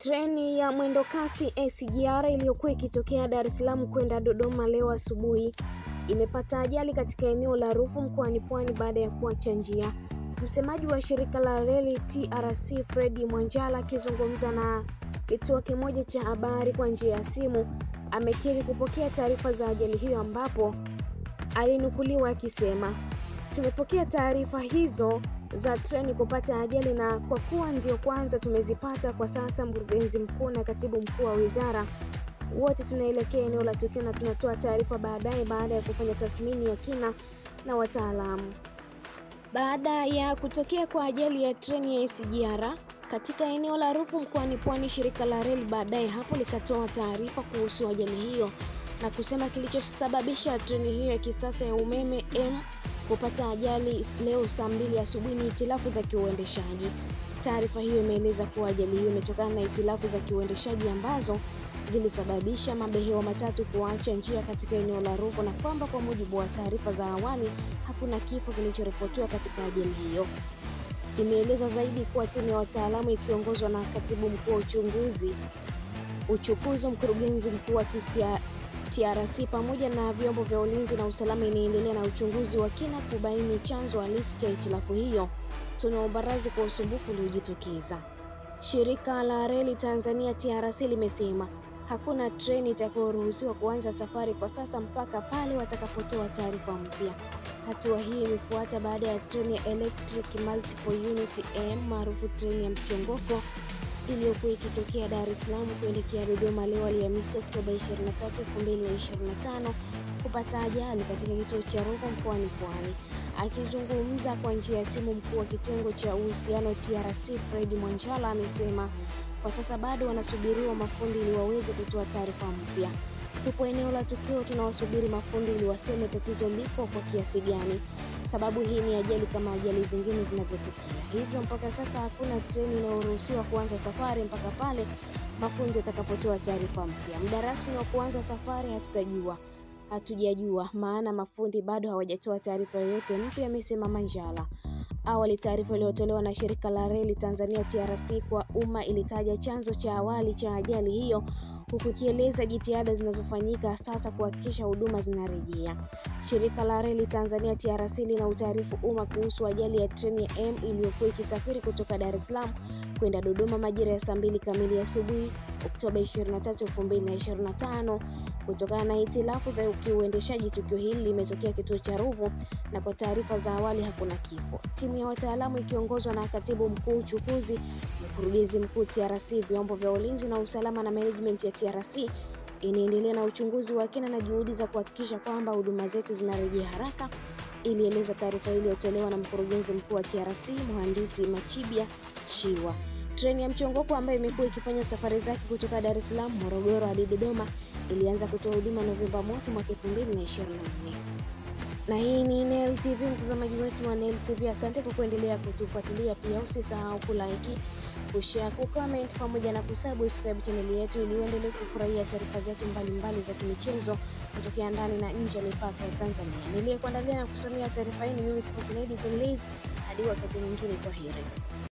Treni ya mwendokasi SGR iliyokuwa ikitokea Dar es Salaam kwenda Dodoma leo asubuhi imepata ajali katika eneo la Ruvu mkoani Pwani baada ya kuacha njia. Msemaji wa shirika la reli TRC Fred Mwanjala akizungumza na kituo kimoja cha habari kwa njia ya simu amekiri kupokea taarifa za ajali hiyo, ambapo alinukuliwa akisema, "Tumepokea taarifa hizo za treni kupata ajali, na kwa kuwa ndio kwanza tumezipata kwa sasa, mkurugenzi mkuu na katibu mkuu wa wizara wote tunaelekea eneo la tukio na tunatoa taarifa baadaye baada ya kufanya tathmini ya kina na wataalamu." Baada ya kutokea kwa ajali ya treni ya SGR katika eneo la Ruvu mkoani Pwani, shirika la reli baadaye hapo likatoa taarifa kuhusu ajali hiyo na kusema kilichosababisha treni hiyo ya kisasa ya umeme kupata ajali leo saa 2 asubuhi ni hitilafu za kiuendeshaji. Taarifa hiyo imeeleza kuwa ajali hiyo imetokana na hitilafu za kiuendeshaji ambazo zilisababisha mabehewa matatu kuacha njia katika eneo la Ruvu, na kwamba kwa mujibu wa taarifa za awali hakuna kifo kilichoripotiwa katika ajali hiyo. Imeeleza zaidi kuwa timu ya wataalamu ikiongozwa na katibu mkuu wa uchukuzi, mkurugenzi mkuu wa TRC pamoja na vyombo vya ulinzi na usalama inaendelea na uchunguzi wa kina kubaini chanzo halisi cha hitilafu hiyo. Tunaomba radhi kwa usumbufu uliojitokeza. Shirika la reli Tanzania TRC limesema hakuna treni itakayoruhusiwa kuanza safari kwa sasa mpaka pale watakapotoa taarifa mpya. Hatua hii imefuata baada ya treni ya Electric Multiple Unit maarufu treni ya mchongoko iliyokuwa ikitokea Dar es Salaam kuelekea Dodoma leo Alhamisi Oktoba 23, 2025 kupata ajali katika kituo cha Ruvu mkoani Pwani. Akizungumza kwa njia ya simu, mkuu wa kitengo cha uhusiano TRC Fred Mwanjala amesema kwa sasa bado wanasubiriwa mafundi ili waweze kutoa taarifa mpya. Tupo eneo la tukio, tunawasubiri mafundi ili waseme tatizo liko kwa kiasi gani, sababu hii ni ajali kama ajali zingine zinavyotokea. Hivyo mpaka sasa hakuna treni inayoruhusiwa kuanza safari mpaka pale mafundi watakapotoa taarifa mpya. Muda rasmi wa kuanza safari hatujajua maana mafundi bado hawajatoa taarifa yoyote mpya, amesema Mwanjala. Awali taarifa iliyotolewa na shirika la reli Tanzania TRC kwa umma ilitaja chanzo cha awali cha ajali hiyo, huku ikieleza jitihada zinazofanyika sasa kuhakikisha huduma zinarejea. Shirika la reli Tanzania TRC lina utaarifu umma kuhusu ajali ya treni ya iliyokuwa ikisafiri kutoka Dar es Salaam kwenda Dodoma majira ya saa 2 kamili asubuhi Oktoba 23, 2025 kutokana na hitilafu za kiuendeshaji. Tukio hili limetokea kituo cha Ruvu na kwa taarifa za awali hakuna kifo. Timu ya wataalamu ikiongozwa na katibu mkuu uchukuzi, mkurugenzi mkuu TRC, vyombo vya ulinzi na usalama na management ya TRC inaendelea na uchunguzi wa kina na juhudi za kuhakikisha kwamba huduma zetu zinarejea haraka, ilieleza taarifa iliyotolewa na mkurugenzi mkuu wa TRC Mhandisi Machibia Shiwa. Treni ya mchongoko ambayo imekuwa ikifanya safari zake kutoka Dar es Salaam, Morogoro hadi Dodoma ilianza kutoa huduma Novemba mosi mwaka 2024. Na hii ni Nel TV, mtazamaji wetu wa Nel TV, asante kwa kuendelea kutufuatilia. Pia usisahau kulike, kushare, kucomment pamoja na kusubscribe channel yetu ili uendelee kufurahia taarifa zetu mbalimbali za kimichezo kutoka ndani na nje ya mipaka ya Tanzania. Niliyekuandalia na kusomea taarifa hii ni mimi Sport Lady Police. Hadi wakati mwingine, kwaheri.